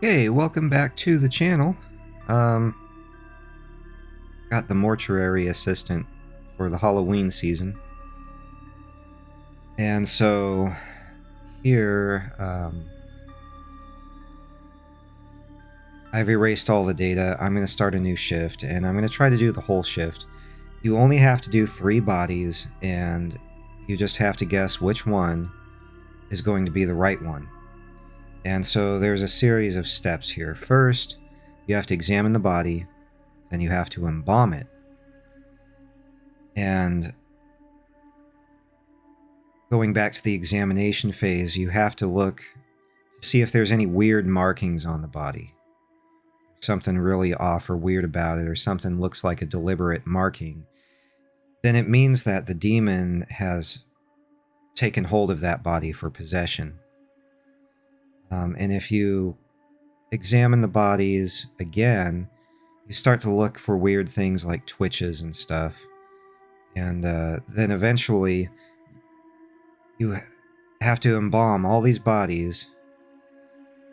Okay, welcome back to the channel. Um, got the Mortuary assistant for the Halloween season. And so here, I've erased all the data. I'm going to start a new shift, and I'm going to try to do the whole shift. You only have to do 3 bodies, and you just have to guess which one is going to be the right one. And so there's a series of steps here. First, you have to examine the body, then you have to embalm it. And going back to the examination phase, you have to look to see if there's any weird markings on the body. Something really off or weird about it, or something looks like a deliberate marking. Then it means that the demon has taken hold of that body for possession. And if you examine the bodies again, you start to look for weird things like twitches and stuff. And then eventually you have to embalm all these bodies,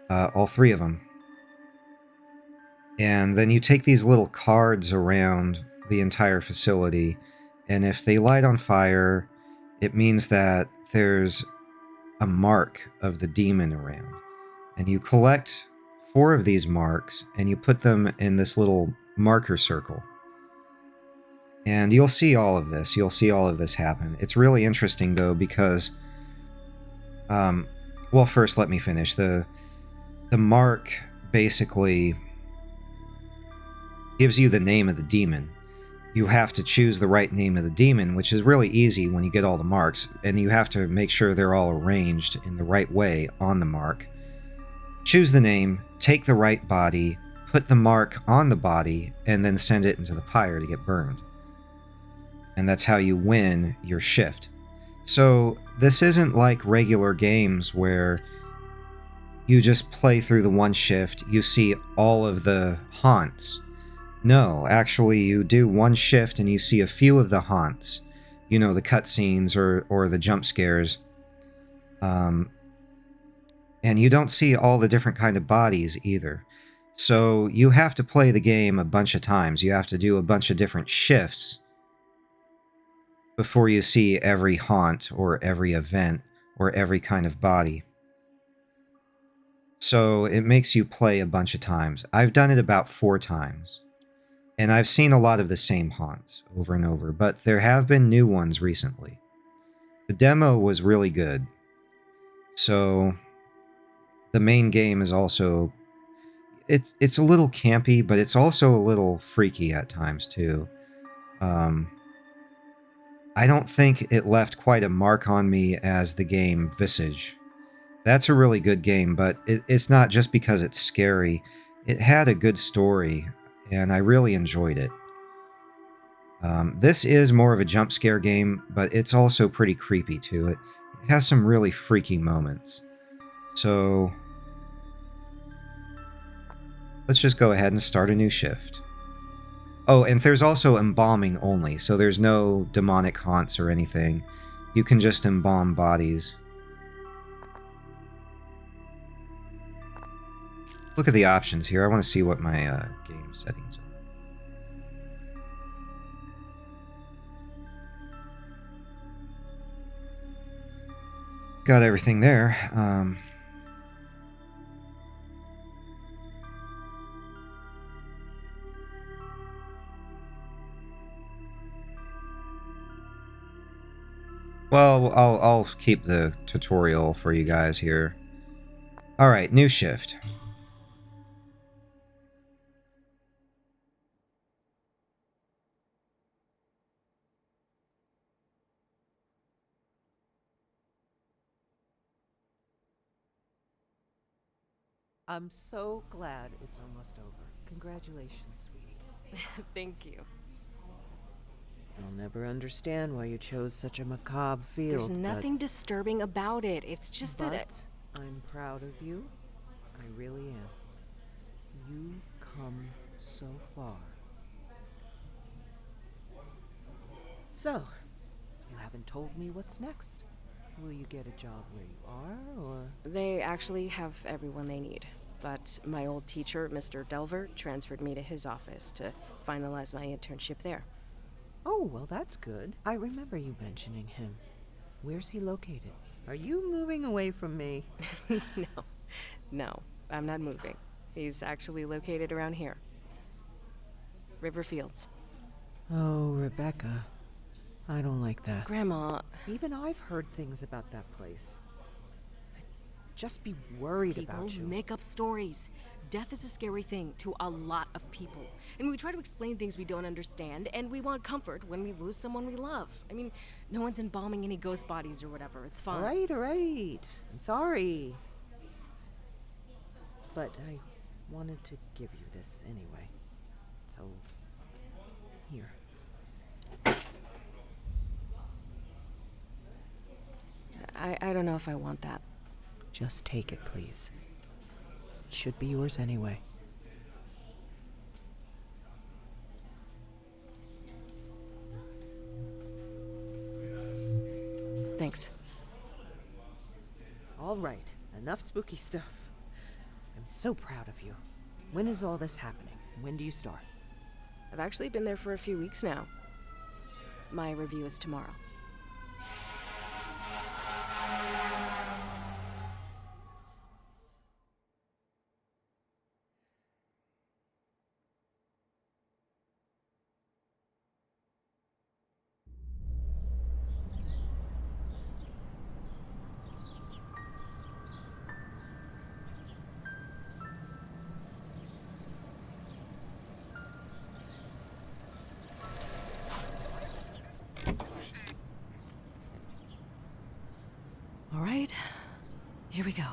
all 3 of them. And then you take these little cards around the entire facility, and if they light on fire, it means that there's a mark of the demon around. And you collect 4 of these marks, and you put them in this little marker circle. And you'll see all of this. You'll see all of this happen. It's really interesting, though, because... well, first, let me finish. The mark basically gives you the name of the demon. You have to choose the right name of the demon, which is really easy when you get all the marks, and you have to make sure they're all arranged in the right way on the mark. Choose the name, take the right body, put the mark on the body, and then send it into the pyre to get burned. And that's how you win your shift. So this isn't like regular games where you just play through the one shift, you see all of the haunts. No, actually, you do one shift and you see a few of the haunts. You know, the cutscenes or the jump scares. And you don't see all the different kind of bodies either. So you have to play the game a bunch of times. You have to do a bunch of different shifts before you see every haunt or every event or every kind of body. So it makes you play a bunch of times. I've done it about 4 times. And I've seen a lot of the same haunts over and over, but there have been new ones recently. The demo was really good. So the main game is also... It's a little campy, but it's also a little freaky at times too. I don't think it left quite a mark on me as the game Visage. That's a really good game, but it's not just because it's scary. It had a good story, and I really enjoyed it. This is more of a jump scare game, but it's also pretty creepy too. It has some really freaky moments. So let's just go ahead and start a new shift. Oh, and there's also embalming only, so there's no demonic haunts or anything. You can just embalm bodies. Look at the options here. I want to see what my game settings are. Got everything there. Well, I'll keep the tutorial for you guys here. Alright, new shift. I'm so glad it's almost over. Congratulations, sweetie. Thank you. I'll never understand why you chose such a macabre field. There's nothing disturbing about it. It's just that I'm proud of you. I really am. You've come so far. So, you haven't told me what's next. Will you get a job where you are, or...? they actually have everyone they need. but my old teacher, Mr. Delver, transferred me to his office to finalize my internship there. Oh, well, that's good. I remember you mentioning him. Where's he located? Are you moving away from me? No, I'm not moving. He's actually located around here. Riverfields. Oh, Rebecca. I don't like that. Grandma, Even I've heard things about that place. I'd just be worried people about you. make up stories. Death is a scary thing to a lot of people. And we try to explain things we don't understand, and we want comfort when we lose someone we love. I mean, no one's embalming any ghost bodies or whatever. It's fine. All right. I'm sorry. But I wanted to give you this anyway. So, here. I don't know if I want that. Just take it, please. It should be yours anyway. Thanks. All right. Enough spooky stuff. I'm so proud of you. When is all this happening? When do you start? I've actually been there for a few weeks now. My review is tomorrow. All right, here we go.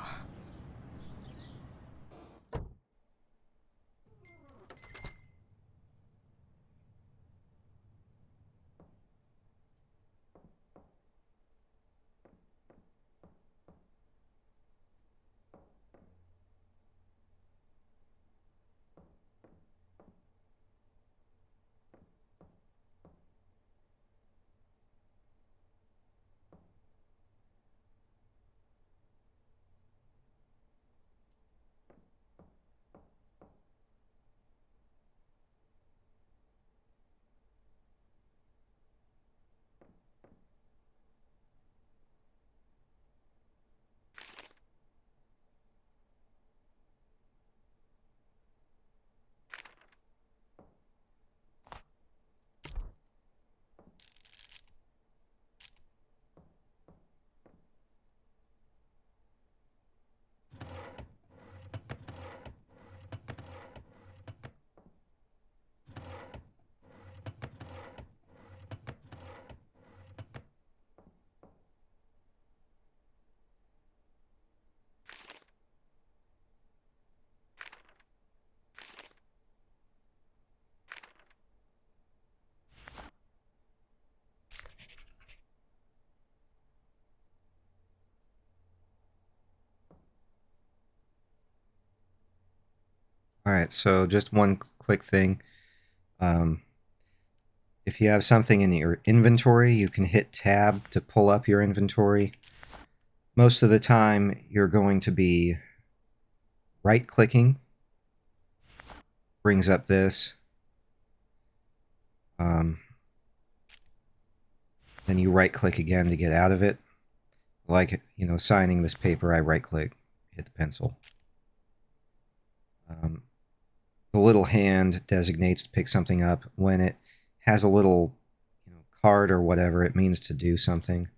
All right, so just one quick thing. Um, if you have something in your inventory, you can hit tab to pull up your inventory. Most of the time, you're going to be right-clicking. Brings up this. Then you right-click again to get out of it. Like, signing this paper, I right-click, hit the pencil. The little hand designates to pick something up. When it has a little card or whatever, it means to do something.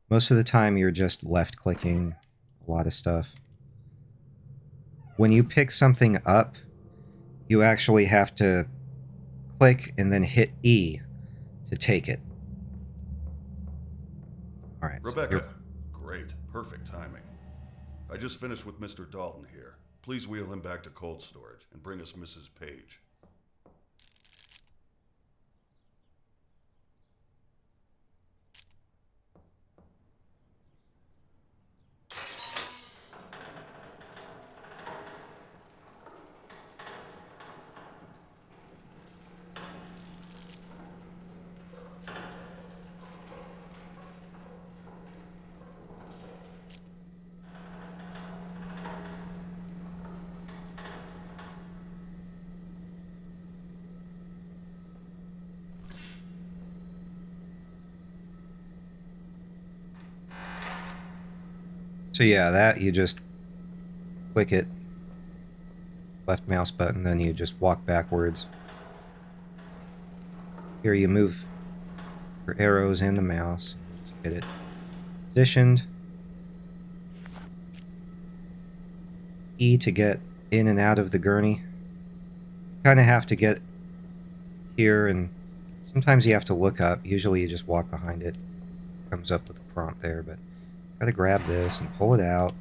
Most of the time, you're just left-clicking a lot of stuff. When you pick something up, you actually have to click and then hit E to take it. All right. Rebecca, great. Perfect timing. I just finished with Mr. Dalton here. Please wheel him back to cold storage and bring us Mrs. Page. So yeah, that you just click it, left mouse button, then you just walk backwards. Here you move your arrows and the mouse. Just get it positioned. E to get in and out of the gurney. Kind of have to get here, and sometimes you have to look up. Usually you just walk behind it. Comes up with a prompt there, but gotta grab this and pull it out.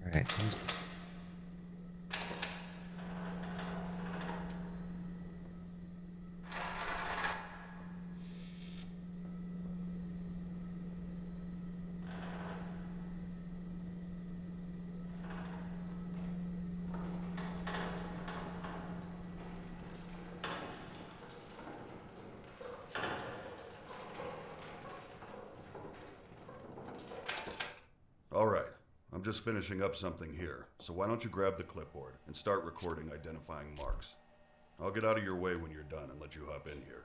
All right. All right. I'm just finishing up something here, so why don't you grab the clipboard and start recording identifying marks? I'll get out of your way when you're done and let you hop in here.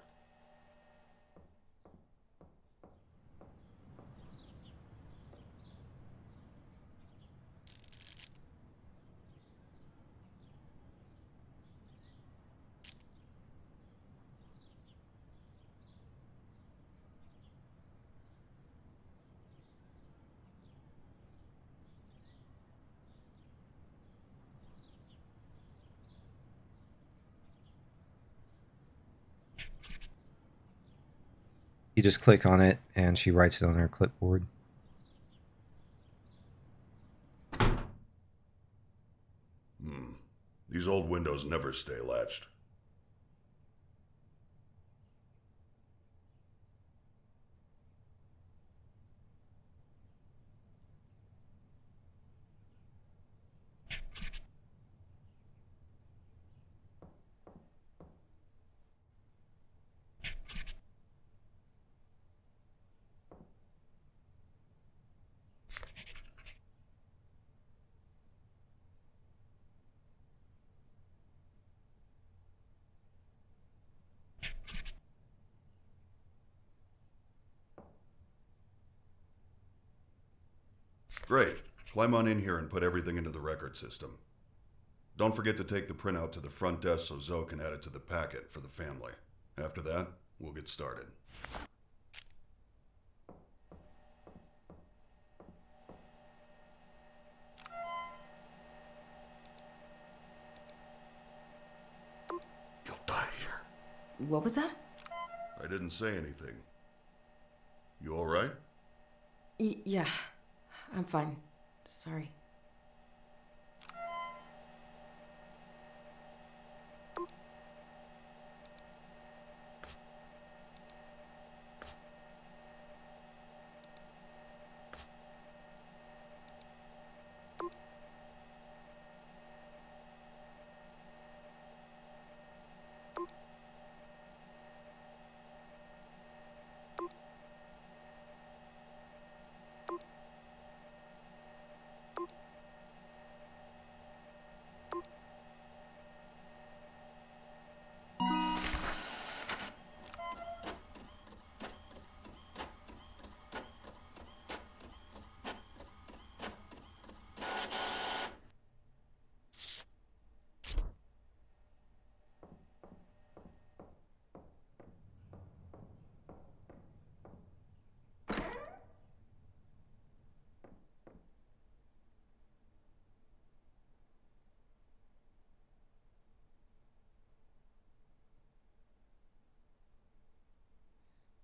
You just click on it, and she writes it on her clipboard. These old windows never stay latched. Great. Climb on in here and put everything into the record system. Don't forget to take the printout to the front desk so Zoe can add it to the packet for the family. After that, we'll get started. You'll die here. What was that? I didn't say anything. You all right? Yeah, I'm fine. Sorry.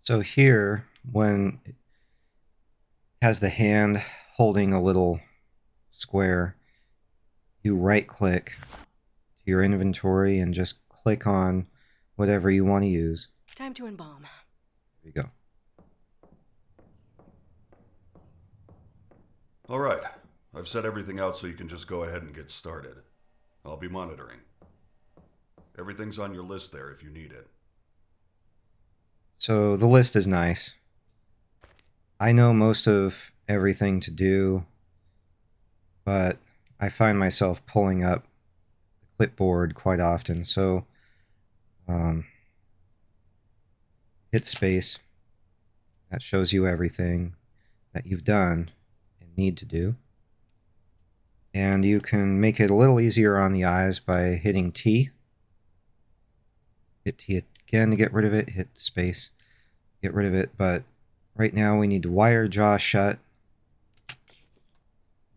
So here, when it has the hand holding a little square, you right-click to your inventory and just click on whatever you want to use. Time to embalm. There you go. All right. I've set everything out so you can just go ahead and get started. I'll be monitoring. Everything's on your list there if you need it. So the list is nice. I know most of everything to do, but I find myself pulling up the clipboard quite often. So hit space. That shows you everything that you've done and need to do. And you can make it a little easier on the eyes by hitting T. Hit T again to get rid of it. Hit space, get rid of it. But right now we need to wire jaw shut.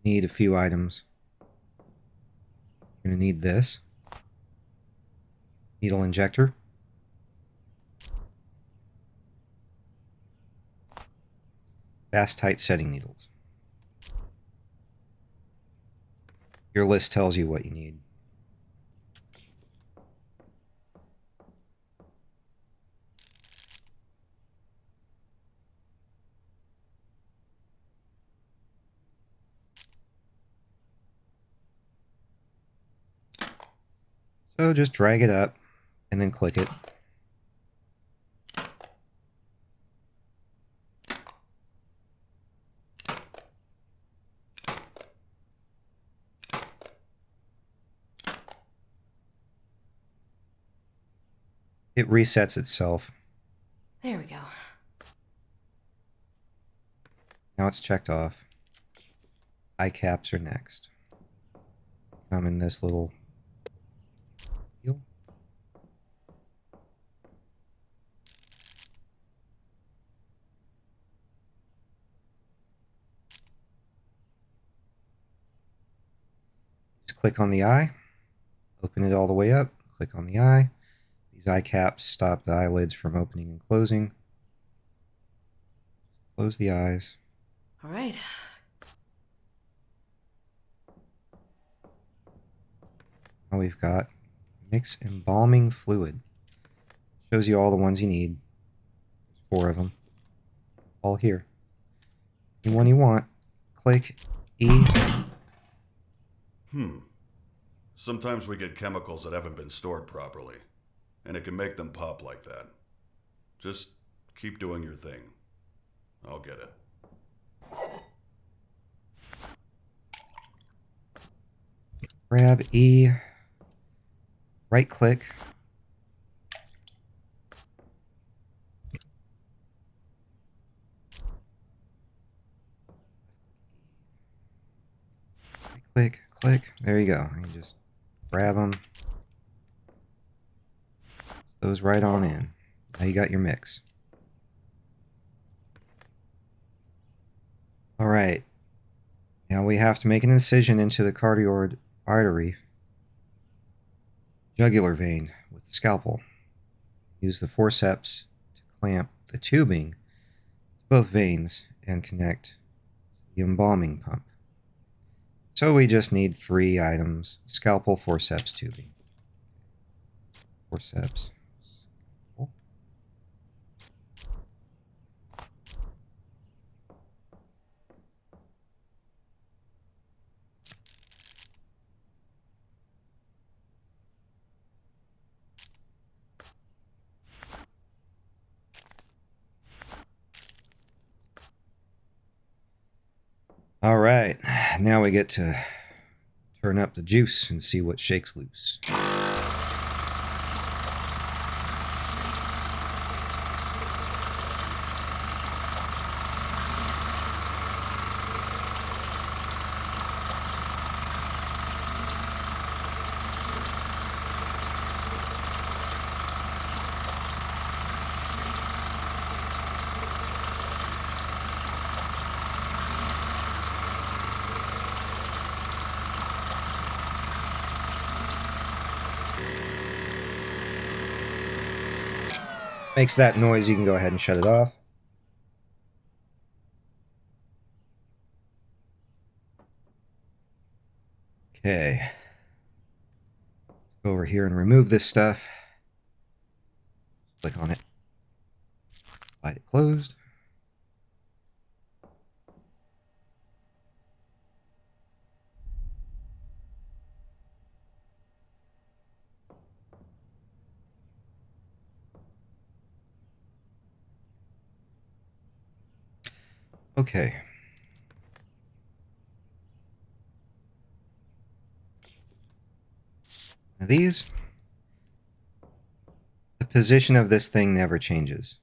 Need a few items. You're going to need this. Needle injector. Fast tight setting needles. Your list tells you what you need. So just drag it up and then click it. It resets itself. There we go. Now it's checked off. Eye caps are next. Come in this little wheel. Just click on the eye. Open it all the way up. Click on the eye. These eye caps stop the eyelids from opening and closing. Close the eyes. All right. Now we've got mix embalming fluid. Shows you all the ones you need. There's 4 of them. All here. Any one you want, click E. Sometimes we get chemicals that haven't been stored properly, and it can make them pop like that. Just keep doing your thing. I'll get it. Grab E. Right click. Click, click. There you go. You can just grab them. Those right on in. Now you got your mix. All right. Now we have to make an incision into the carotid artery, jugular vein with the scalpel. Use the forceps to clamp the tubing to both veins and connect the embalming pump. So we just need 3 items: scalpel, forceps, tubing. Forceps, scalpel. All right, now we get to turn up the juice and see what shakes loose. Makes that noise, you can go ahead and shut it off. Okay. Go over here and remove this stuff. Click on it. Slide it closed. Okay. Now these, the position of this thing never changes.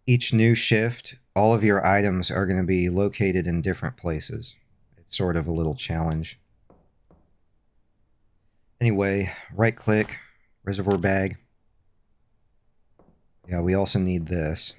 Each new shift, all of your items are going to be located in different places. It's sort of a little challenge. Anyway, right click, reservoir bag. Yeah, we also need this.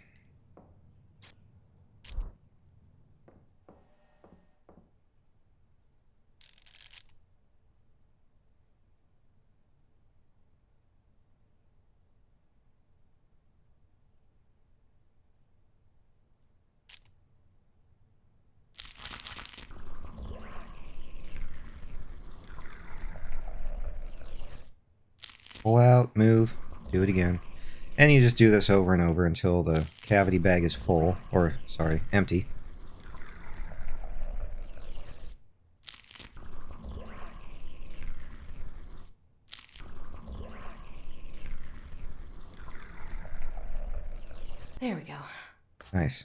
Pull out, move, do it again. And you just do this over and over until the cavity bag is full, or, sorry, empty. There we go. Nice.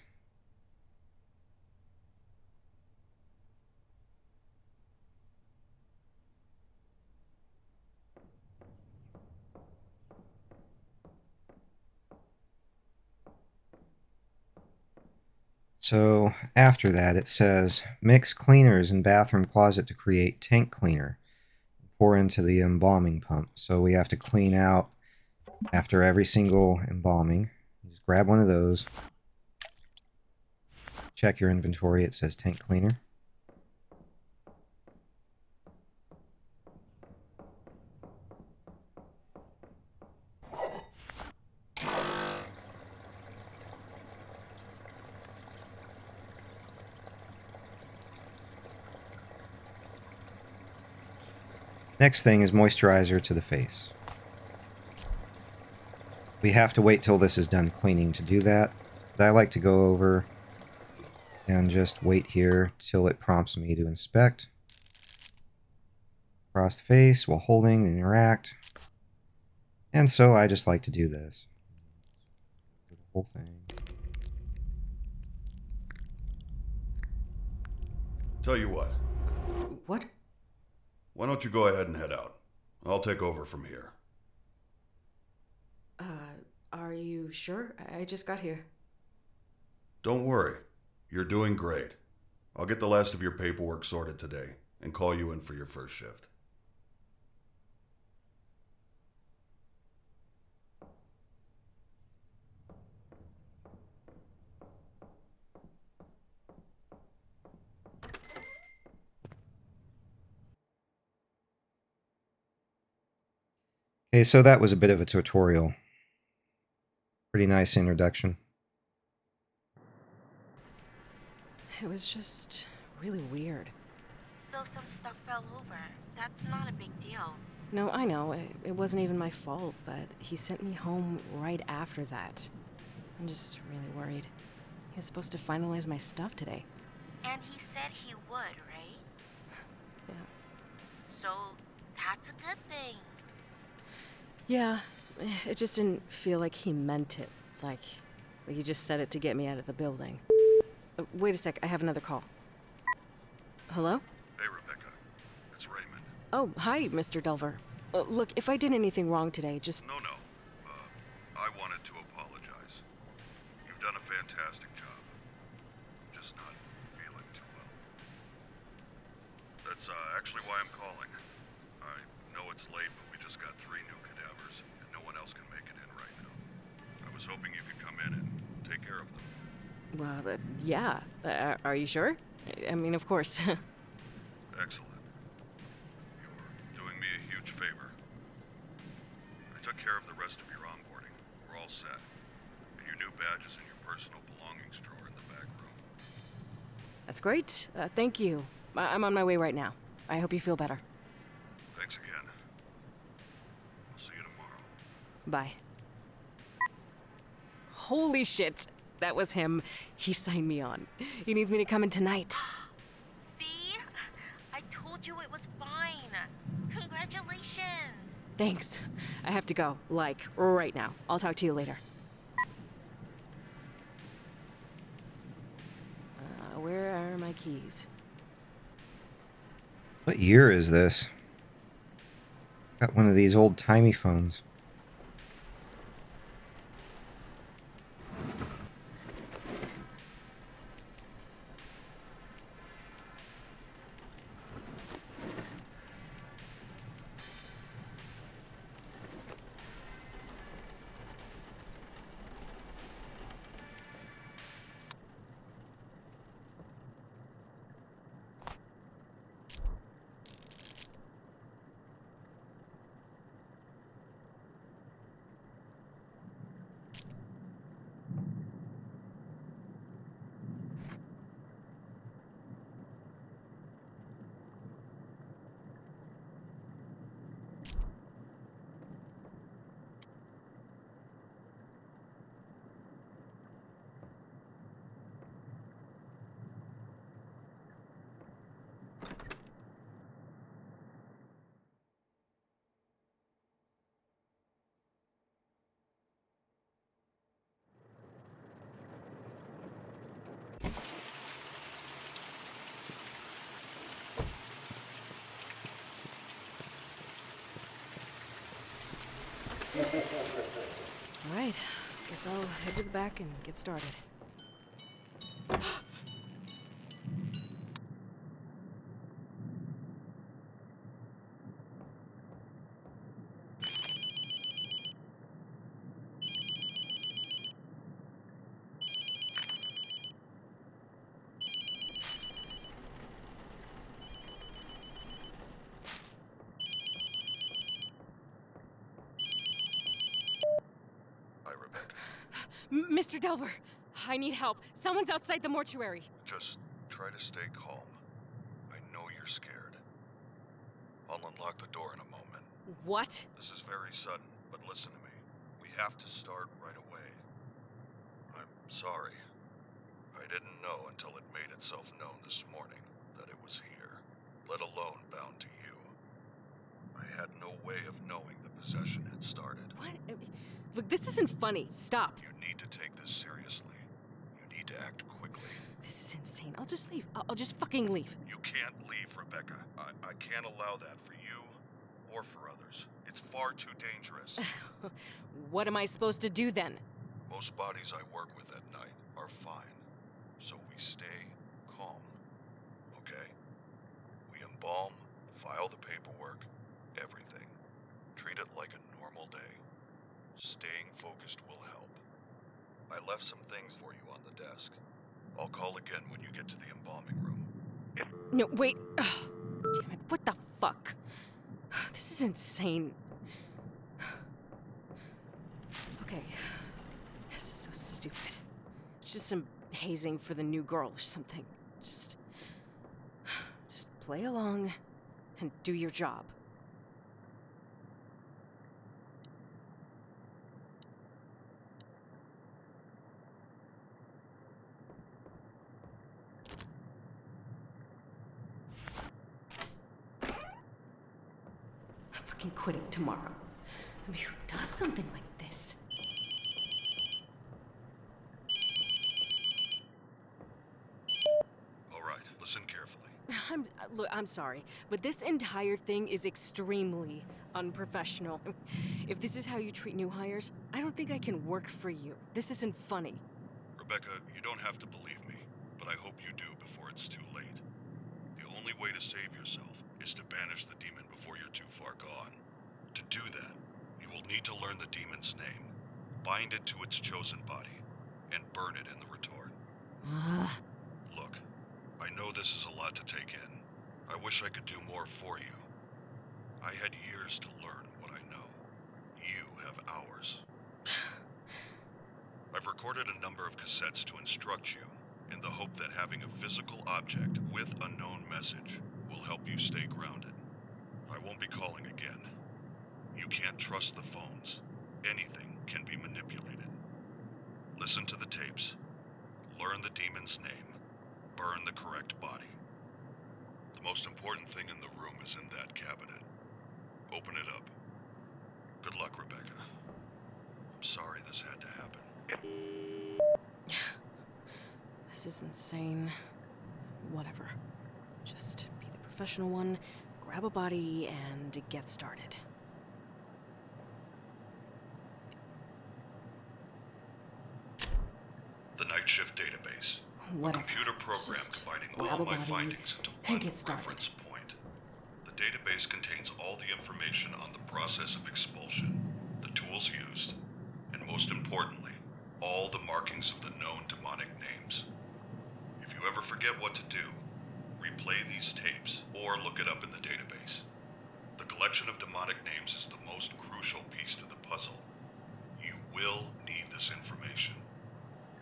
So after that, it says mix cleaners in bathroom closet to create tank cleaner. Pour into the embalming pump. So we have to clean out after every single embalming. Just grab one of those. Check your inventory. It says tank cleaner. Next thing is moisturizer to the face. We have to wait till this is done cleaning to do that, but I like to go over and just wait here till it prompts me to inspect. Across the face while holding and interact. And so I just like to do this. The whole thing. Tell you what, What? why don't you go ahead and head out? I'll take over from here. Are you sure? I just got here. Don't worry. You're doing great. I'll get the last of your paperwork sorted today and call you in for your first shift. Okay, so that was a bit of a tutorial. Pretty nice introduction. It was just really weird. So some stuff fell over. That's not a big deal. No, I know. It wasn't even my fault, but he sent me home right after that. I'm just really worried. He was supposed to finalize my stuff today. And he said he would, right? Yeah. So that's a good thing. Yeah, it just didn't feel like he meant it. Like he just said it to get me out of the building. Wait a sec, I have another call. Hello? Hey, Rebecca. It's Raymond. Oh, hi, Mr. Delver. Look, if I did anything wrong today, just... No. I wanted to apologize. You've done a fantastic job. I'm just not feeling too well. That's actually why I'm calling. I know it's late, but we just got 3 new cadavers, and no one else can make it in right now. I was hoping you could come in and take care of them. Well, yeah. Are you sure? I mean, of course. Excellent. You're doing me a huge favor. I took care of the rest of your onboarding. We're all set. And your new badge is in your personal belongings drawer in the back room. That's great. Thank you. I'm on my way right now. I hope you feel better. Thanks again. I'll see you tomorrow. Bye. Holy shit! That was him. He signed me on. He needs me to come in tonight. See? I told you it was fine. Congratulations. Thanks. I have to go, like, right now. I'll talk to you later. Where are my keys? What year is this? Got one of these old-timey phones. Alright, guess I'll head to the back and get started. Hi, Rebecca. Mr. Delver, I need help. Someone's outside the mortuary. Just try to stay calm. I know you're scared. I'll unlock the door in a moment. What? This is very sudden, but listen to me. We have to start right away. I'm sorry. I didn't know until it made itself known this morning that it was here, let alone bound to you. I had no way of knowing the possession had started. What? Look, this isn't funny. Stop. You need to take this seriously. You need to act quickly. This is insane. I'll just leave. I'll just fucking leave. You can't leave, Rebecca. I can't allow that for you or for others. It's far too dangerous. What am I supposed to do then? Most bodies I work with at night are fine, so we stay calm, okay? We embalm, file the paperwork, everything. Treat it like a normal day. Staying focused will help. I left some things for you on the desk. I'll call again when you get to the embalming room. No, wait. Ugh, damn it. What the fuck? This is insane. Okay. This is so stupid. It's just some hazing for the new girl or something. Just play along and do your job. I'm fucking quitting tomorrow. I mean, who does something like this? All right, listen carefully. Look, I'm sorry, but this entire thing is extremely unprofessional. If this is how you treat new hires, I don't think I can work for you. This isn't funny. Rebecca, you don't have to believe me, but I hope you do before it's too late. The only way to save yourself is to banish the demon before you're too far gone. To do that, you will need to learn the demon's name, bind it to its chosen body, and burn it in the retort. Look, I know this is a lot to take in. I wish I could do more for you. I had years to learn what I know. You have hours. I've recorded a number of cassettes to instruct you, in the hope that having a physical object with a known message will help you stay grounded. I won't be calling again. You can't trust the phones. Anything can be manipulated. Listen to the tapes. Learn the demon's name. Burn the correct body. The most important thing in the room is in that cabinet. Open it up. Good luck, Rebecca. I'm sorry this had to happen. This is insane. Whatever. Just be the professional one, grab a body, and get started. The night shift database. Whatever. A computer program Just dividing grab all a my body findings into and one get started. reference point. The database contains all the information on the process of expulsion, the tools used, and most importantly, all the markings of the known demonic names. If you ever forget what to do, replay these tapes or look it up in the database. The collection of demonic names is the most crucial piece to the puzzle. You will need this information.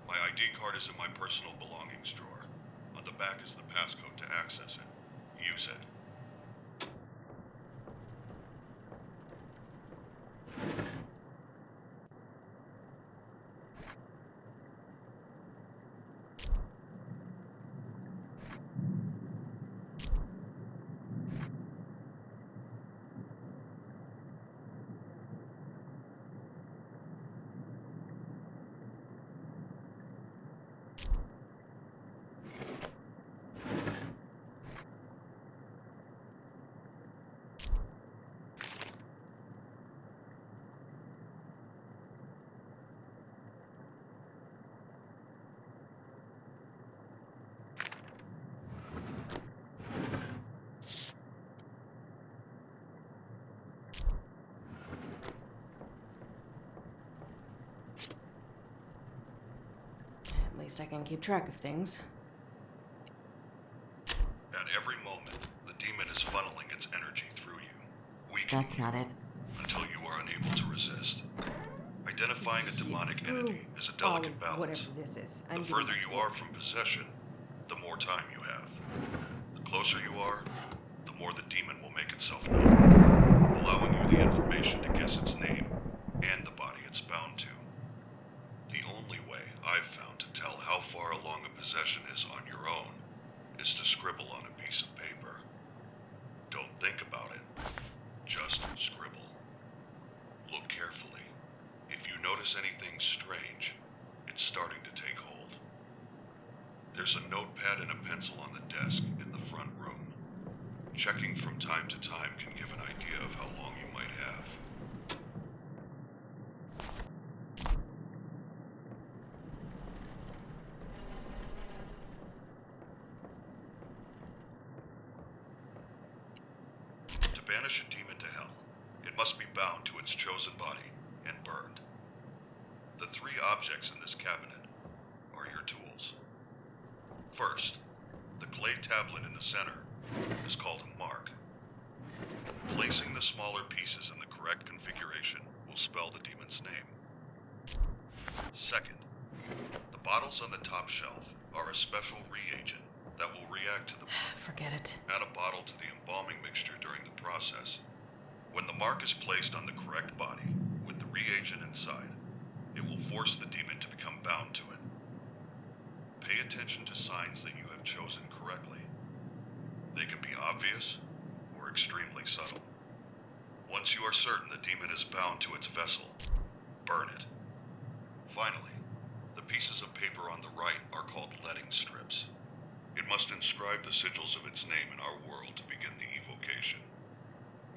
My ID card is in my personal belongings drawer. On the back is the passcode to access it. Use it. At least I can keep track of things. At every moment, the demon is funneling its energy through you, weakening That's not it. until you are unable to resist. Identifying a demonic Screw entity is a all delicate of balance. whatever this is. The I'm further getting you are from possession, the more time you have. The closer you are, the more the demon will make itself known, allowing you the information to guess its name and the body it's bound to. The only way I've found to tell how far along a possession is on your own is to scribble on a piece of paper. Don't think about it. Just scribble. Look carefully. If you notice anything strange, it's starting to take hold. There's a notepad and a pencil on the desk in the front room. Checking from time to time can give an idea of how long you might have. To banish a demon to hell, it must be bound to its chosen body and burned. The three objects in this cabinet are your tools. First, the clay tablet in the center is called a mark. Placing the smaller pieces in the correct configuration will spell the demon's name. Second, the bottles on the top shelf are a special reagent that will react to the mark. Forget it. Add a bottle to the embalming mixture during the process. When the mark is placed on the correct body with the reagent inside, it will force the demon to become bound to it. Pay attention to signs that you have chosen correctly. They can be obvious or extremely subtle. Once you are certain the demon is bound to its vessel, burn it. Finally, the pieces of paper on the right are called letting strips. It must inscribe the sigils of its name in our world to begin the evocation.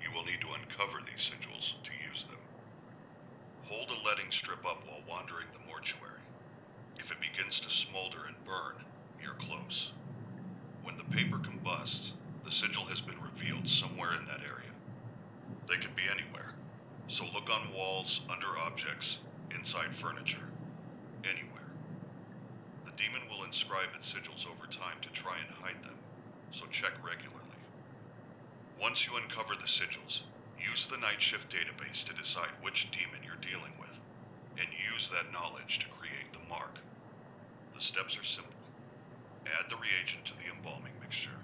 You will need to uncover these sigils to use them. Hold a letting strip up while wandering the mortuary. If it begins to smolder and burn, you're close. When the paper combusts, the sigil has been revealed somewhere in that area. They can be anywhere, so look on walls, under objects, inside furniture, anywhere. The demon will inscribe its sigils over time to try and hide them, so check regularly. Once you uncover the sigils, use the night shift database to decide which demon you're dealing with, and use that knowledge to create the mark. The steps are simple. Add the reagent to the embalming mixture.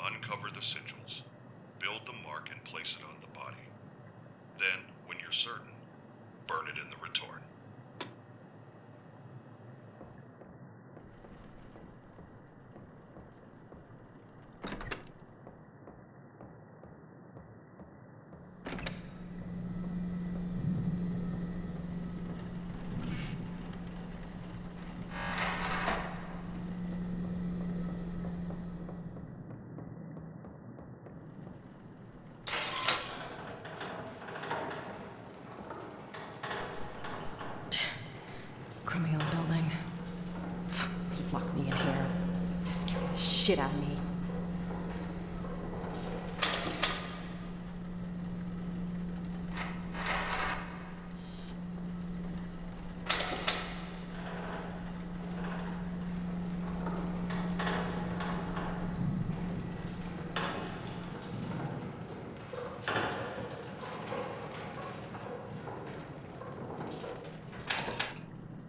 Uncover the sigils, build the mark and place it on the body. Then, when you're certain, burn it in the retort. Crummy old building. Lock me in here. Scare the shit out of me.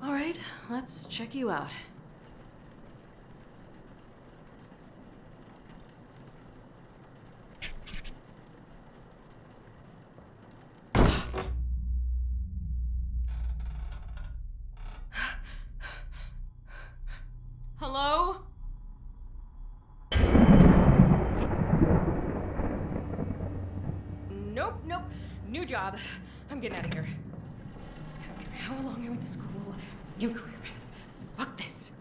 All right, let's check you out. Hello? Nope, nope. New job. I'm getting out of here. I don't care how long I went to school. New career path. Fuck this.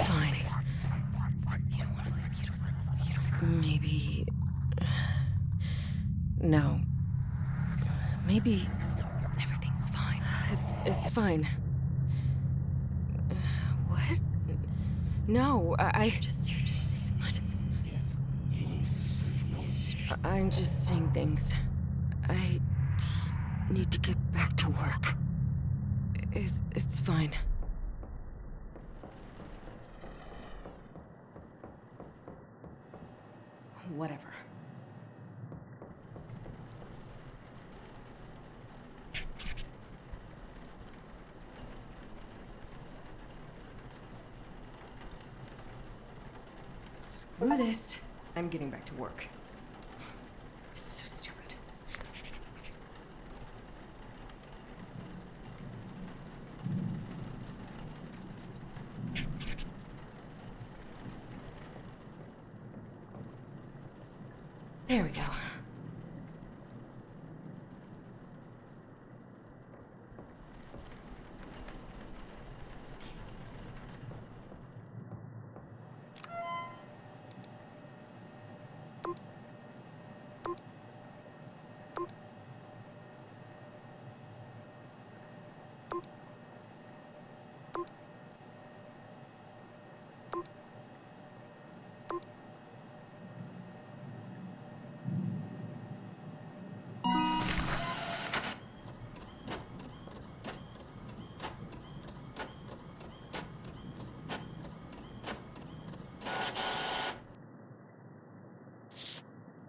Fine. Maybe. No. Maybe everything's fine. It's fine. What? No, I'm just saying things. I just need to get back to work. It's fine. Whatever. Screw this. I'm getting back to work. So stupid. There we go.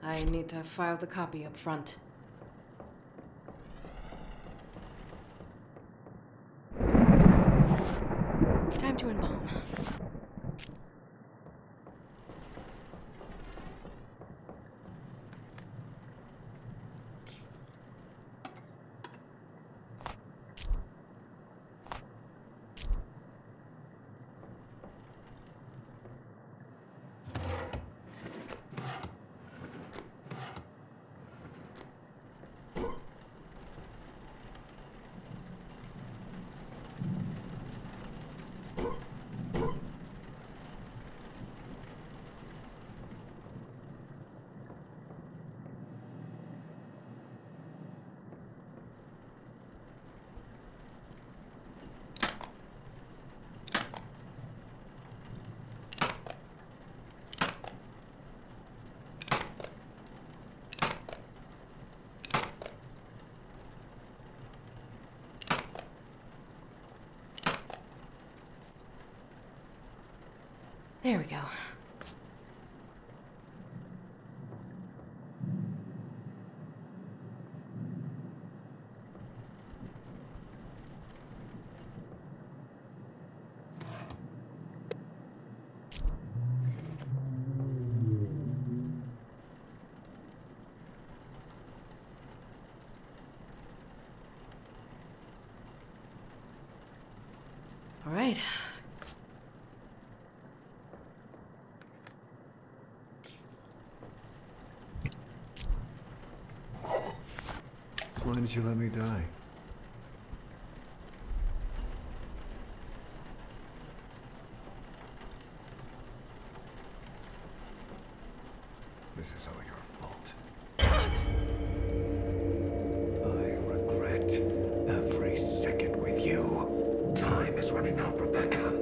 I need to file the copy up front. Time to embalm. There we go. Why did you let me die? This is all your fault. I regret every second with you. Time is running out, Rebecca.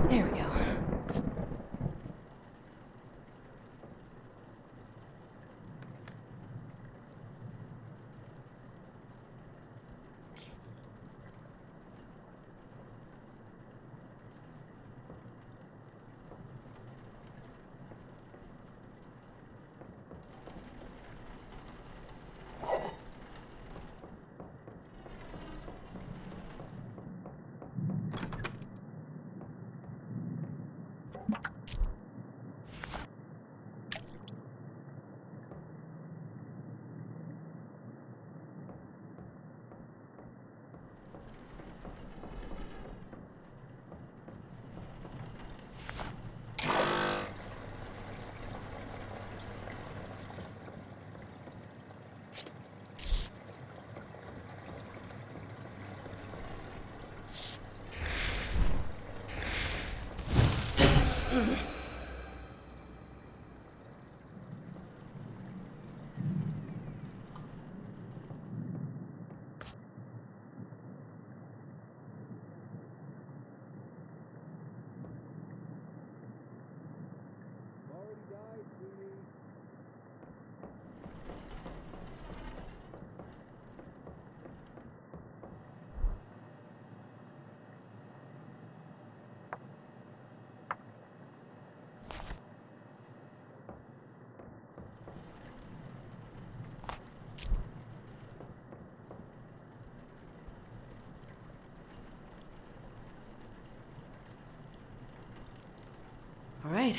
There we go. All right.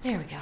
There we go.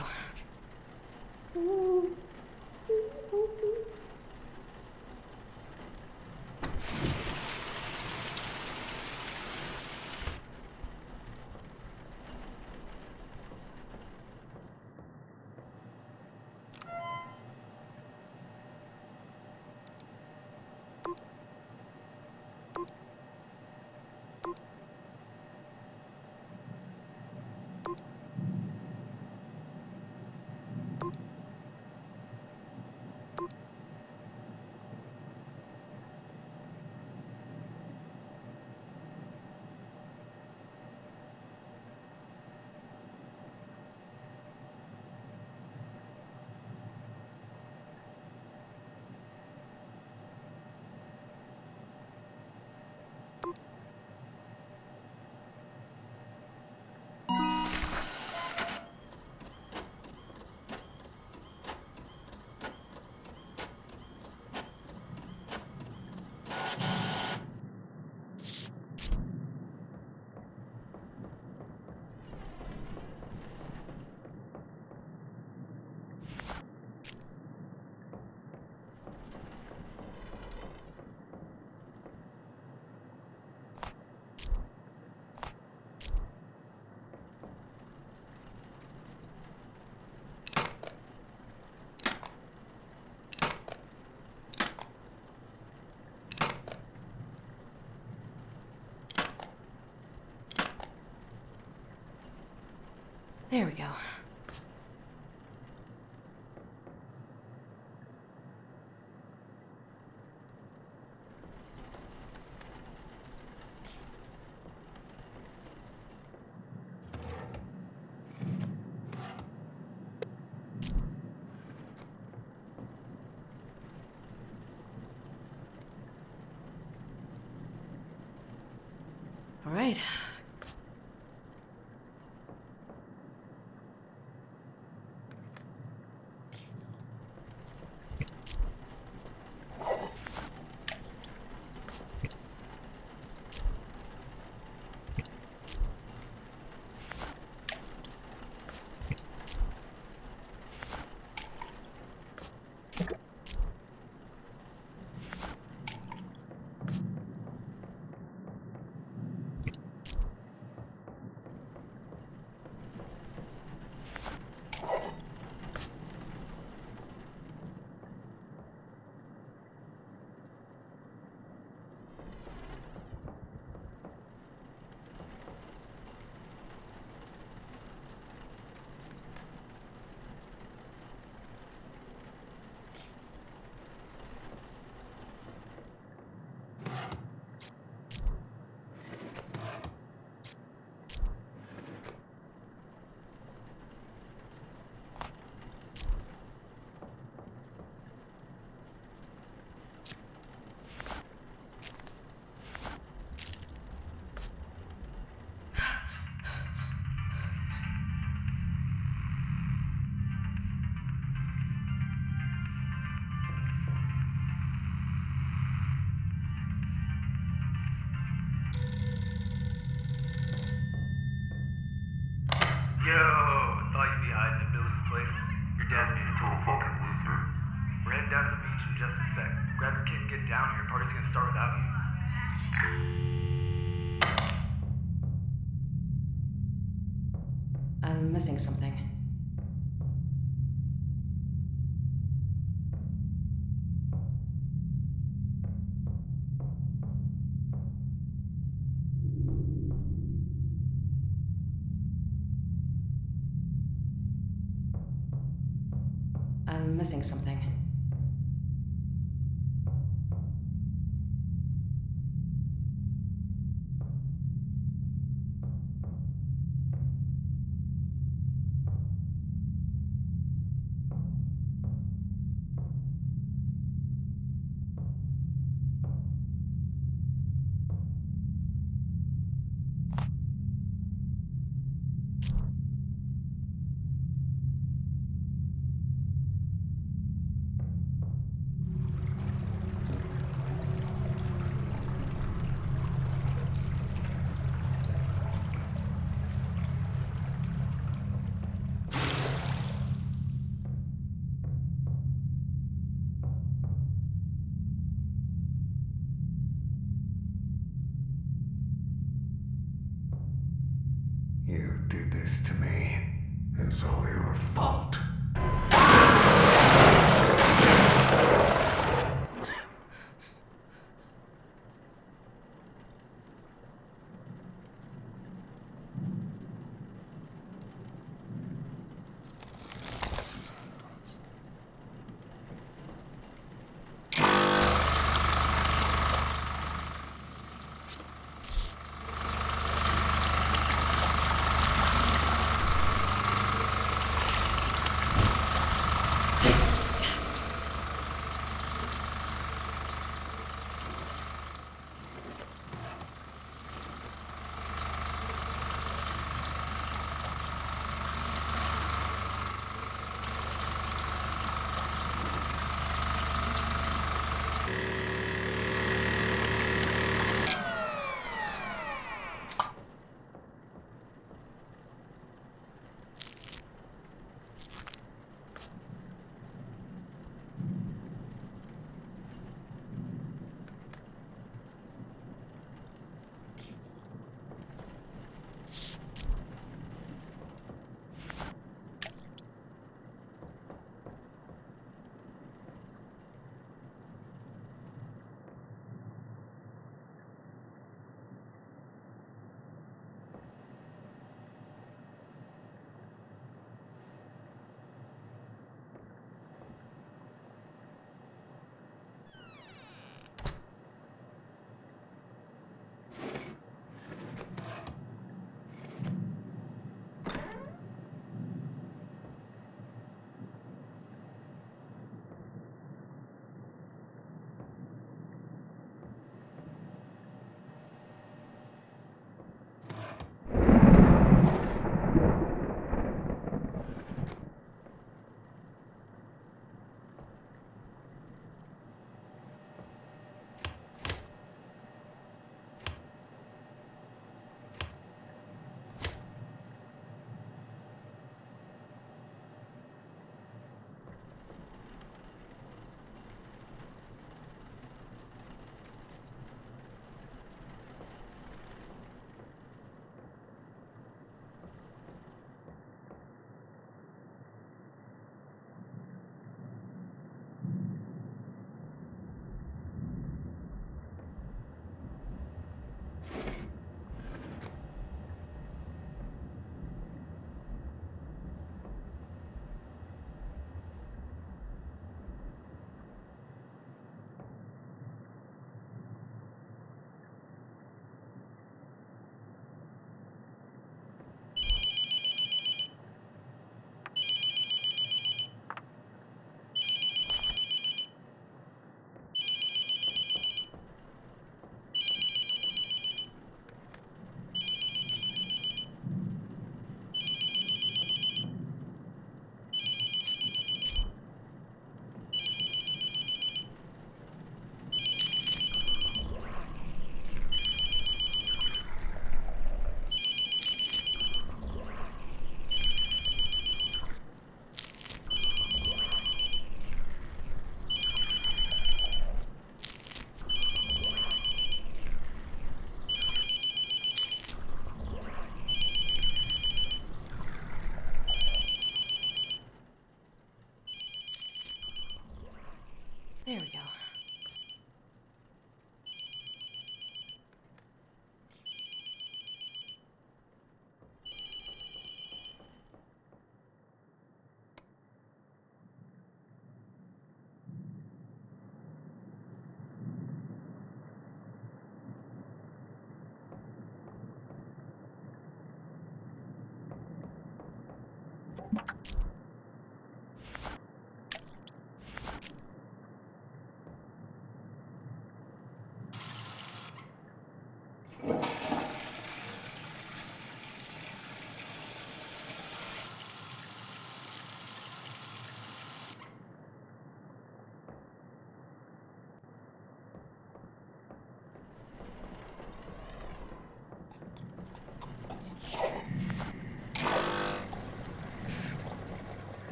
There we go. All right. Yo, thought you'd be hiding at Billy's place. Your dad's being a total fucking loser. We're heading down to the beach in just a sec. Grab your kid and get down here. Party's gonna start without you. I'm missing something. I'm missing something. You did this to me. It's all your fault.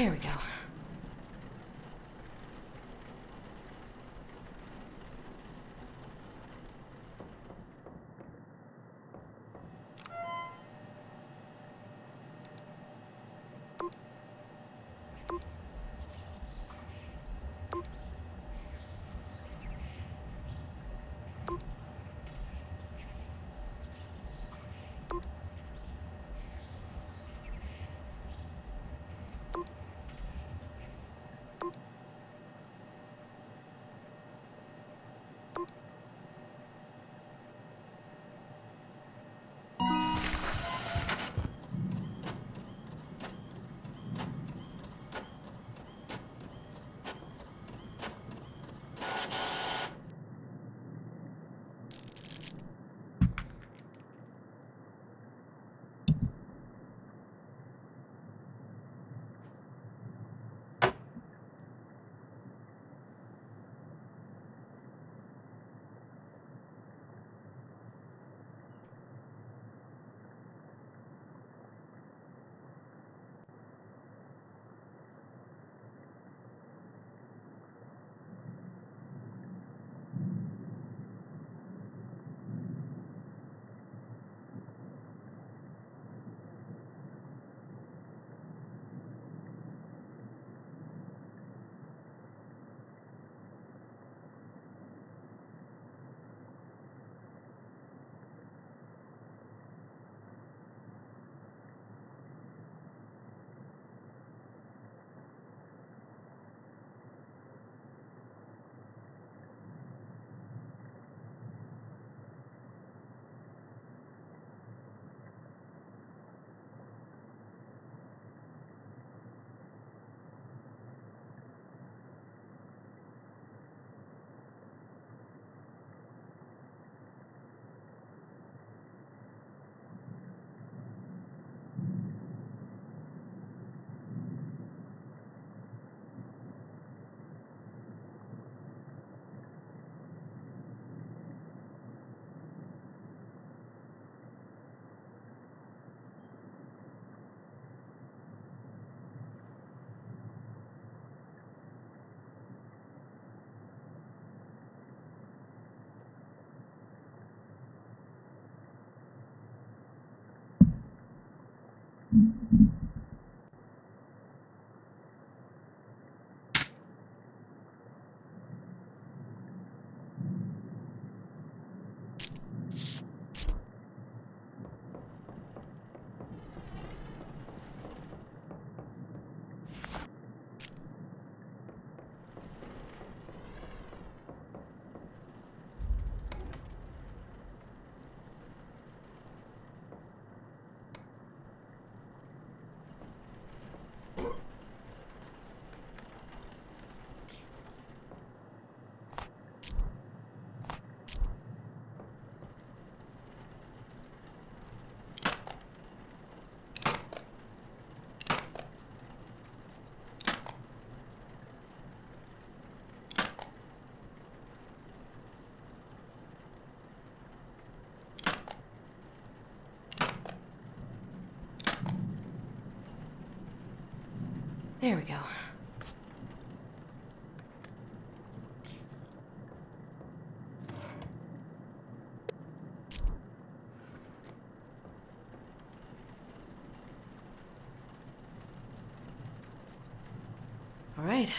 There we go. There we go. All right.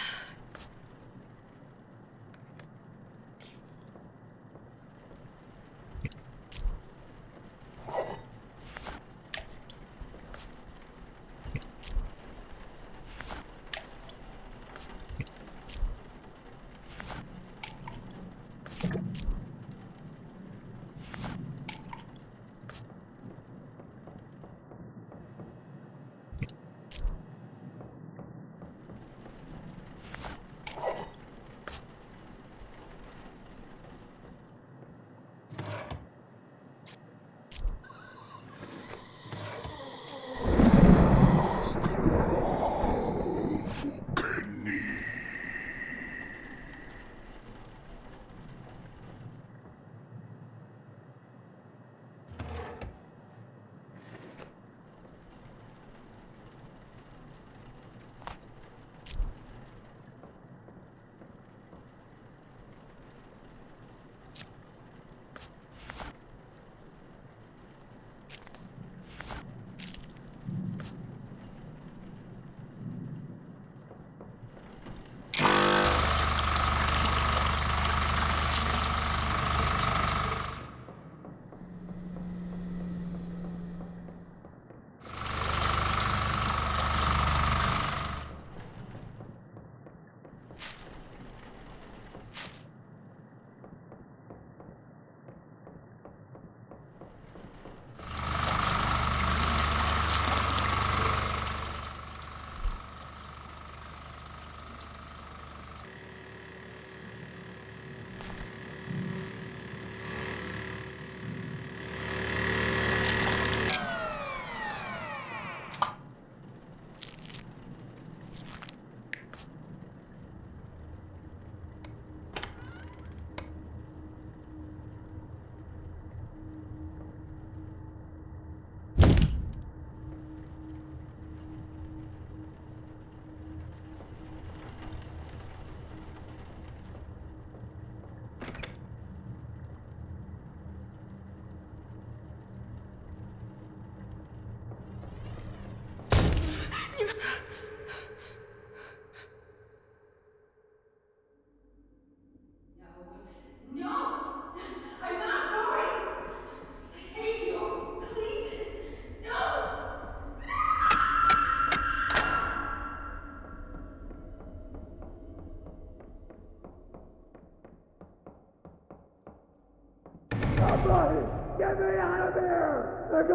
Somebody! Get me out of here! They're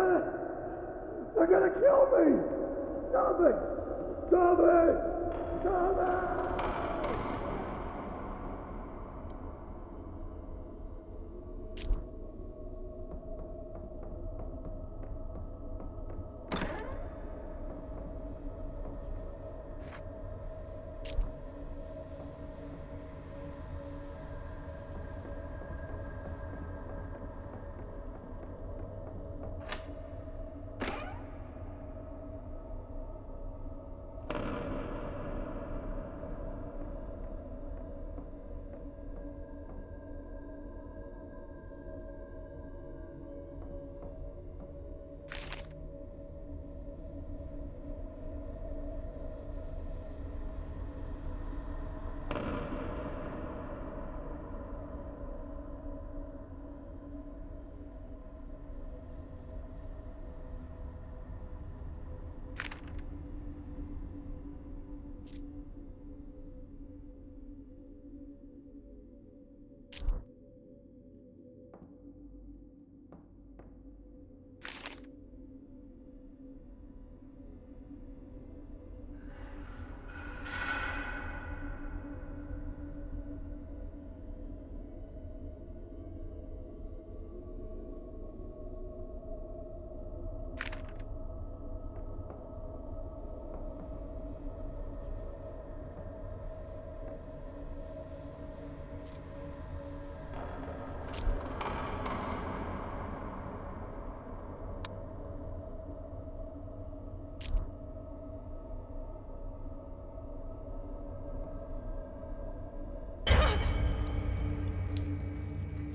gonna kill me! Stop it! Stop it! Stop it!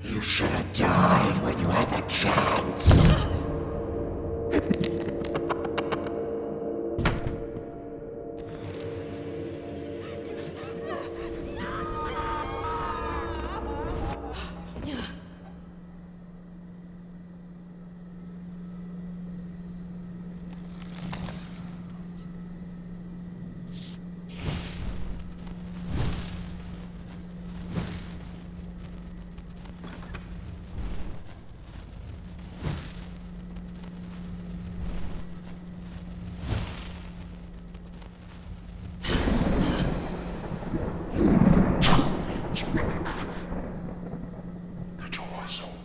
You should have died when you had the chance. The door's open.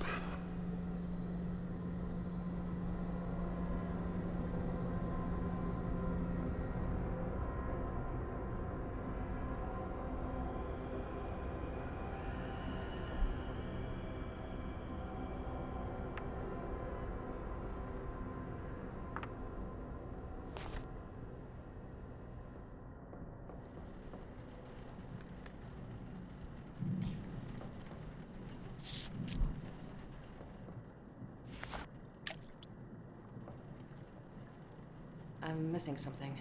I'm missing something.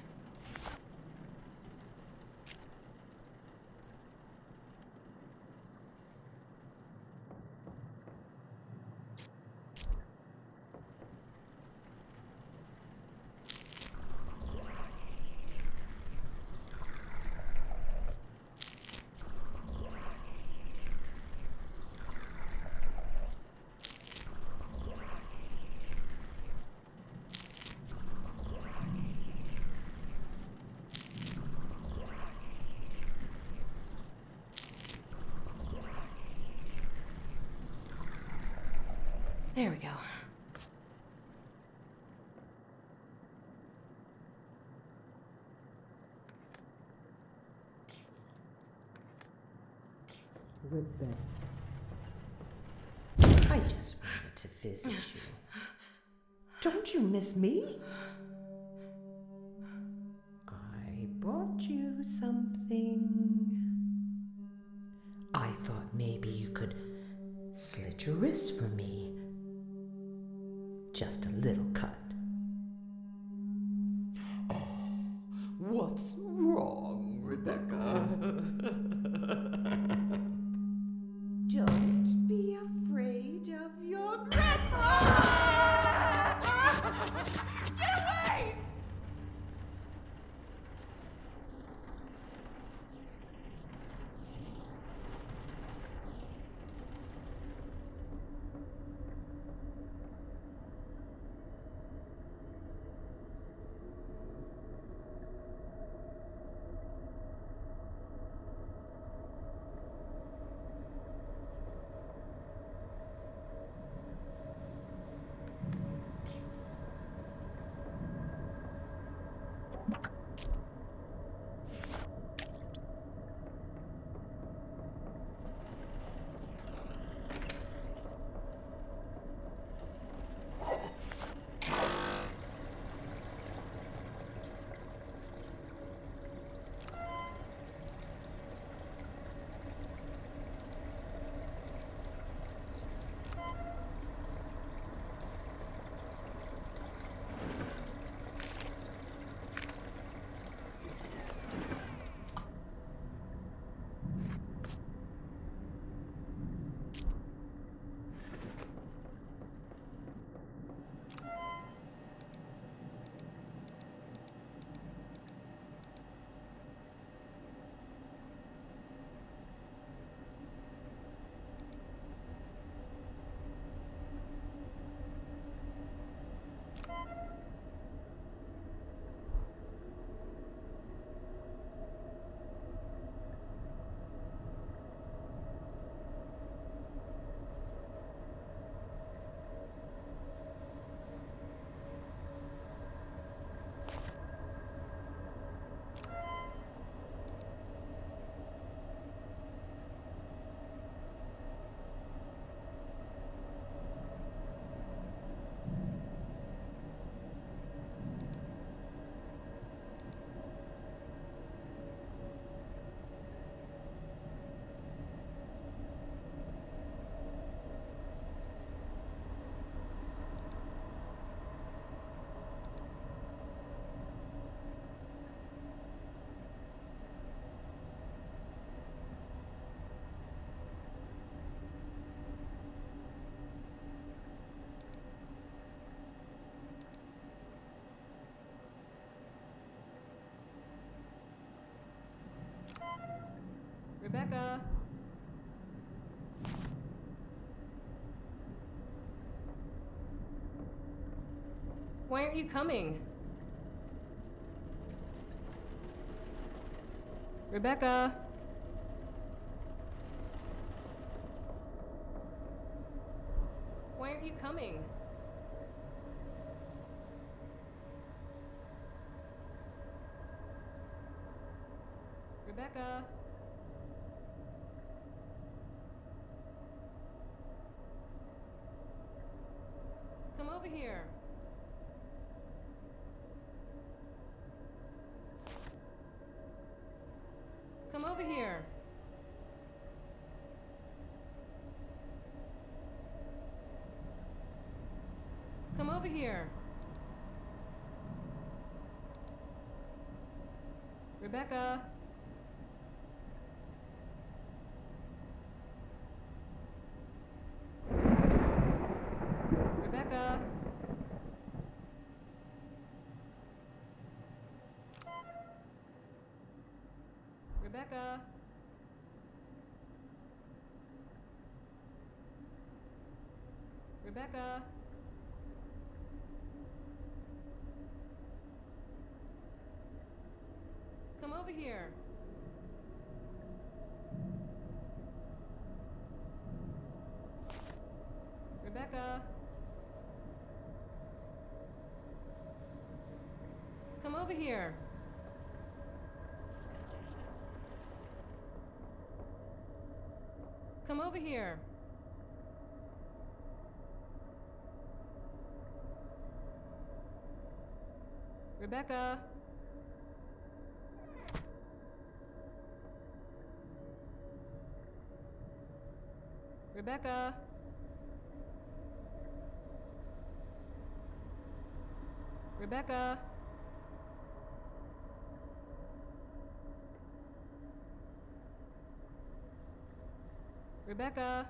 There we go. Rebecca. I just wanted to visit you. Don't you miss me? I brought you something. I thought maybe you could slit your wrist for me. Just a little cut. Oh, what's wrong, Rebecca? Don't be afraid of your grandma! Get away! Rebecca! Why aren't you coming? Rebecca! Why aren't you coming? Rebecca! Come over here. Come over here. Come over here. Rebecca. Rebecca. Rebecca. Rebecca. Come over here. Rebecca. Come over here. Come over here. Rebecca. Rebecca. Rebecca. Rebecca.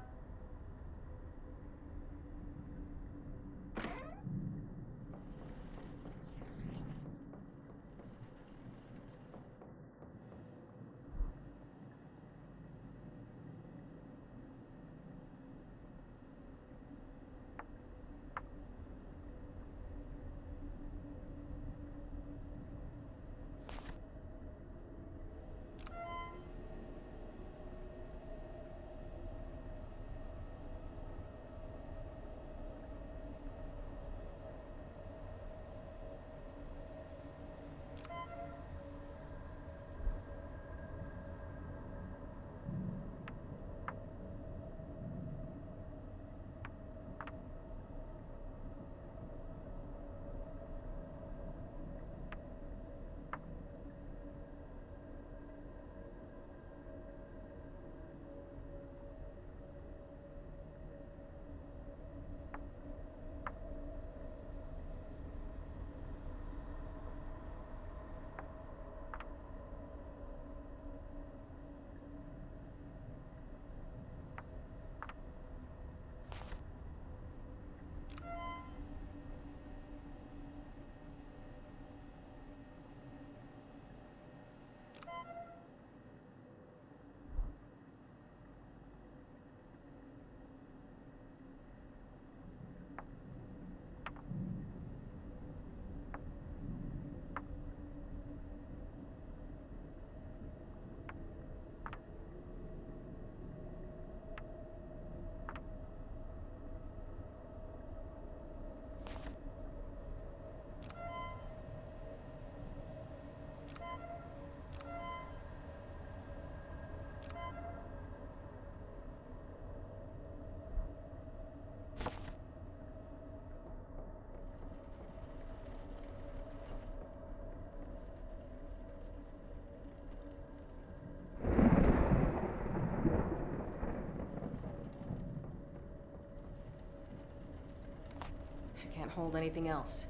hold anything else.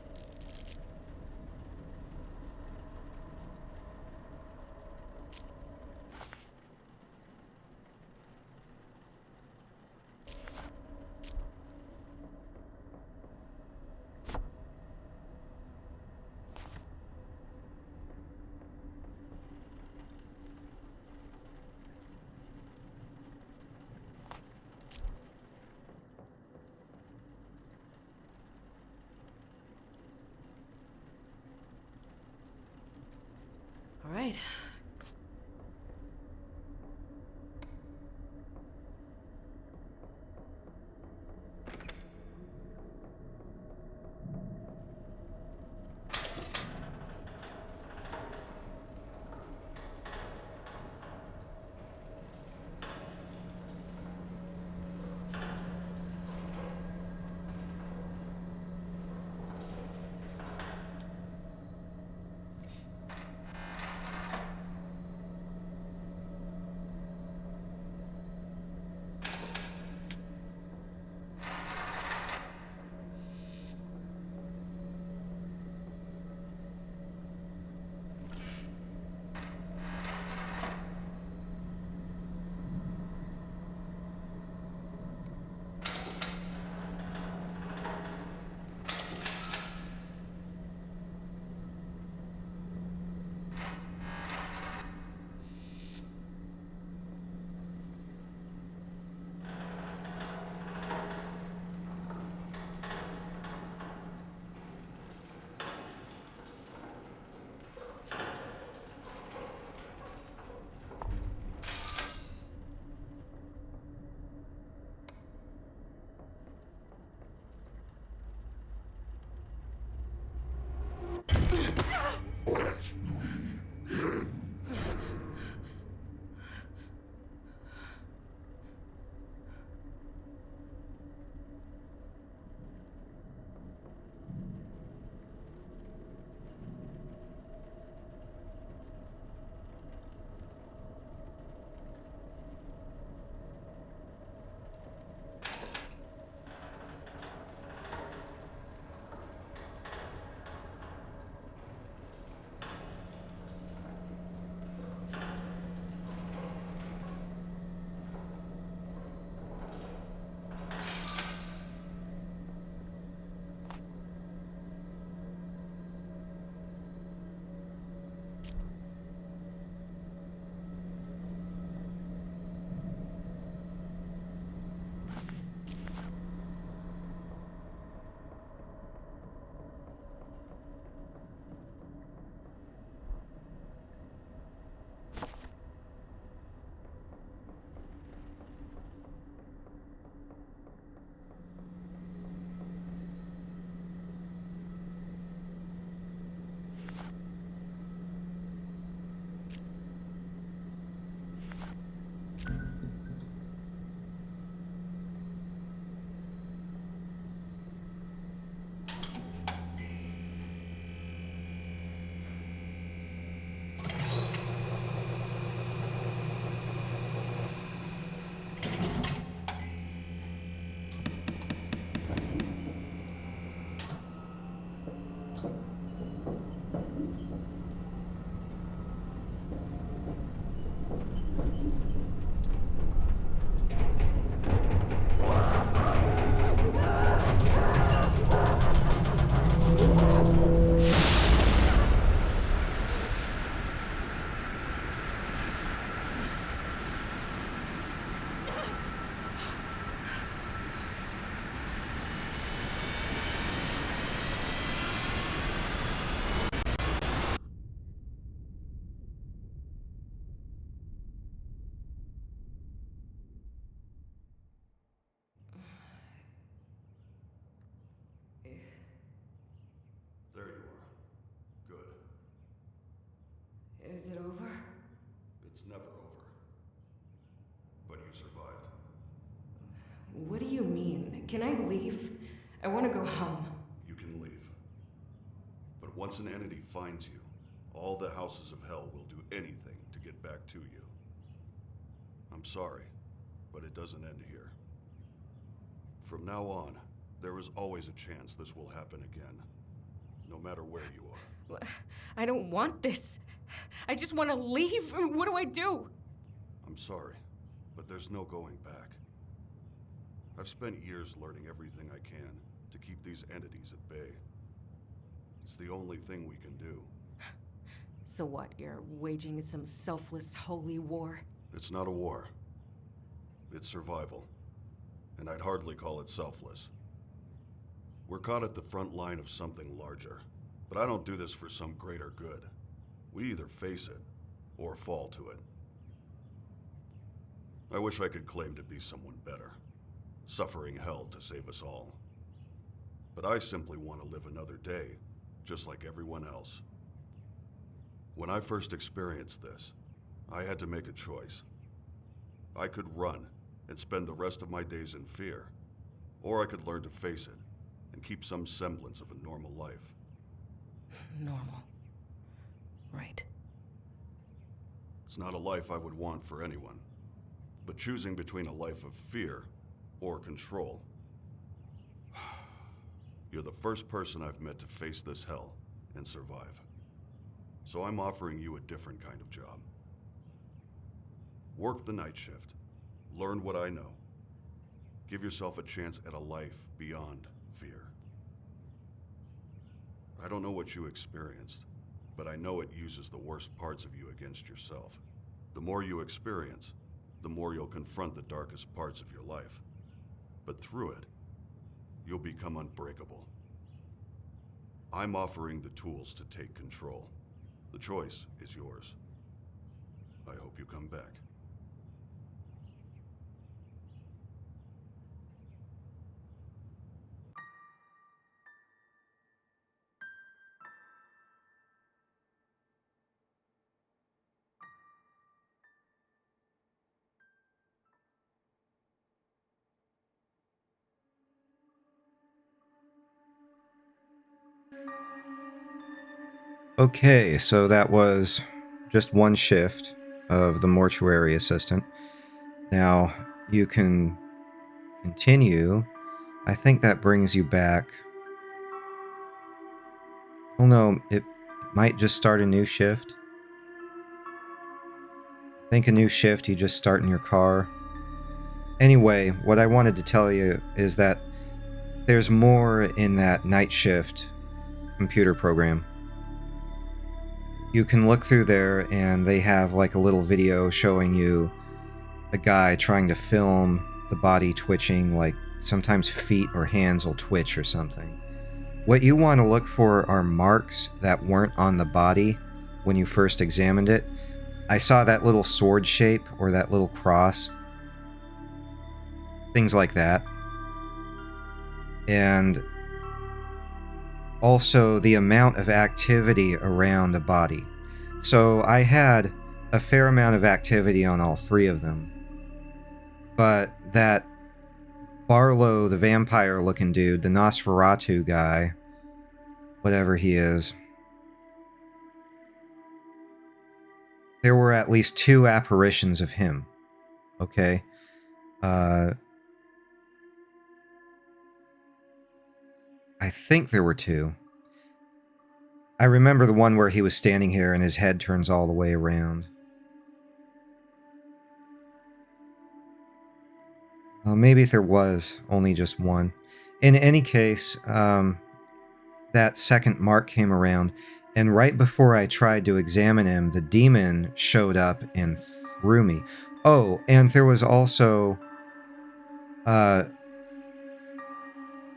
All right. There you are. Good. Is it over? It's never over. But you survived. What do you mean? Can I leave? I want to go home. You can leave. But once an entity finds you, all the houses of hell will do anything to get back to you. I'm sorry, but it doesn't end here. From now on, There is always a chance this will happen again, no matter where you are. I don't want this. I just want to leave. What do I do? I'm sorry, but there's no going back. I've spent years learning everything I can to keep these entities at bay. It's the only thing we can do. So what, you're waging some selfless holy war? It's not a war. It's survival. And I'd hardly call it selfless. We're caught at the front line of something larger. But I don't do this for some greater good. We either face it, or fall to it. I wish I could claim to be someone better, suffering hell to save us all. But I simply want to live another day, just like everyone else. When I first experienced this, I had to make a choice. I could run and spend the rest of my days in fear, or I could learn to face it and keep some semblance of a normal life. Normal. Right. It's not a life I would want for anyone, but choosing between a life of fear or control. You're the first person I've met to face this hell and survive. So I'm offering you a different kind of job. Work the night shift. Learn what I know. Give yourself a chance at a life beyond fear. I don't know what you experienced, but I know it uses the worst parts of you against yourself. The more you experience, the more you'll confront the darkest parts of your life. But through it, you'll become unbreakable. I'm offering the tools to take control. The choice is yours. I hope you come back. Okay, so that was just one shift of the mortuary assistant. Now you can continue. I think that brings you back. I don't know, it might just start a new shift. I think a new shift, you just start in your car. Anyway, what I wanted to tell you is that there's more in that night shift computer program. You can look through there and they have like a little video showing you a guy trying to film the body twitching, like sometimes feet or hands will twitch or something. What you want to look for are marks that weren't on the body when you first examined it. I saw that little sword shape or that little cross. Things like that. And also the amount of activity around a body. So I had a fair amount of activity on all three of them. But that Barlow, the vampire looking dude, the Nosferatu guy, whatever he is, there were at least 2 apparitions of him. Okay? I think there were 2. I remember the one where he was standing here and his head turns all the way around. Well, maybe there was only just one. In any case, that second mark came around, and right before I tried to examine him, the demon showed up and threw me. Oh, and there was also the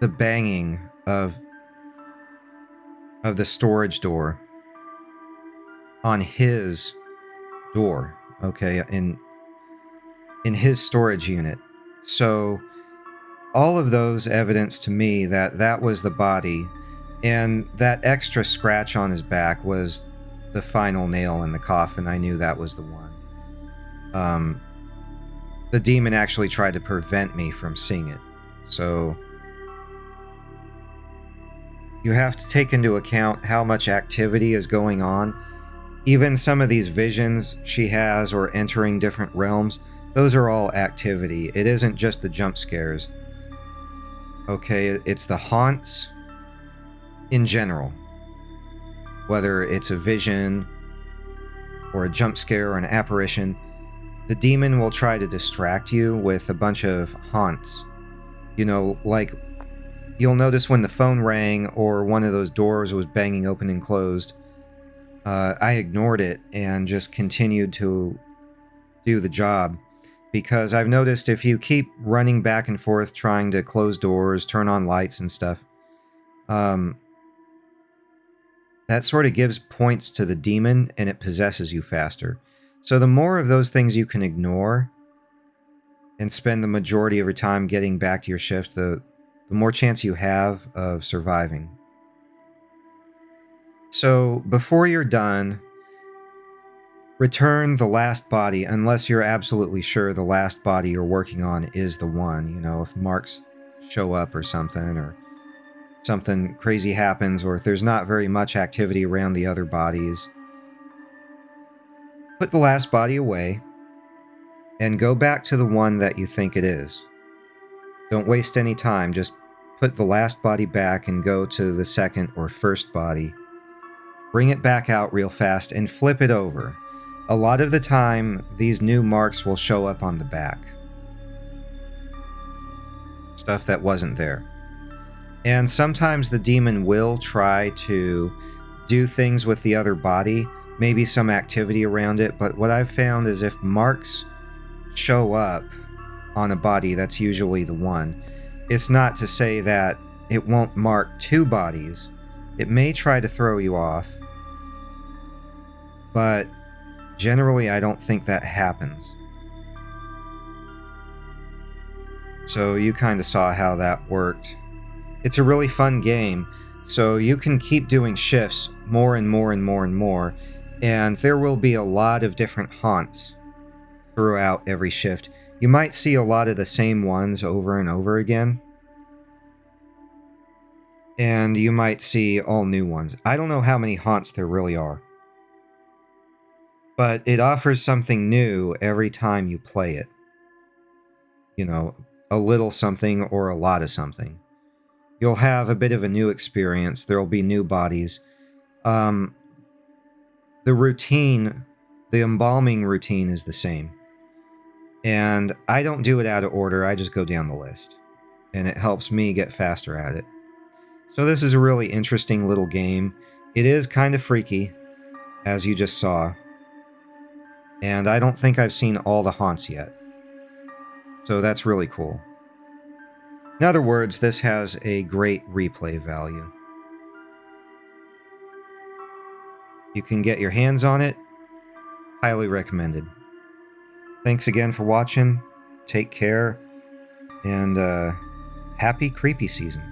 banging of the storage door on his door, okay, in his storage unit. So all of those evidence to me that that was the body, and that extra scratch on his back was the final nail in the coffin. I knew that was the one. The demon actually tried to prevent me from seeing it. So you have to take into account how much activity is going on. Even some of these visions she has or entering different realms, those are all activity. It isn't just the jump scares. Okay, it's the haunts in general. Whether it's a vision or a jump scare or an apparition, the demon will try to distract you with a bunch of haunts. You know, like you'll notice when the phone rang or one of those doors was banging open and closed, I ignored it and just continued to do the job. Because I've noticed if you keep running back and forth trying to close doors, turn on lights and stuff, that sort of gives points to the demon and it possesses you faster. So the more of those things you can ignore and spend the majority of your time getting back to your shift, the more chance you have of surviving. So before you're done, return the last body unless you're absolutely sure the last body you're working on is the one. You know, if marks show up or something crazy happens, or if there's not very much activity around the other bodies, put the last body away and go back to the one that you think it is. Don't waste any time, just put the last body back and go to the second or first body. Bring it back out real fast and flip it over. A lot of the time, these new marks will show up on the back. Stuff that wasn't there. And sometimes the demon will try to do things with the other body, maybe some activity around it, but what I've found is if marks show up on a body, that's usually the one. It's not to say that it won't mark two bodies. It may try to throw you off, but generally I don't think that happens. So you kind of saw how that worked. It's a really fun game, so you can keep doing shifts more and more and more and more, and there will be a lot of different haunts throughout every shift. You might see a lot of the same ones over and over again, and you might see all new ones. I don't know how many haunts there really are, but it offers something new every time you play it. You know, a little something or a lot of something. You'll have a bit of a new experience. There'll be new bodies. The routine, the embalming routine is the same. And I don't do it out of order. I just go down the list. And it helps me get faster at it. So this is a really interesting little game. It is kind of freaky, as you just saw. And I don't think I've seen all the haunts yet. So that's really cool. In other words, this has a great replay value. You can get your hands on it. Highly recommended. Thanks again for watching. Take care. And happy creepy season.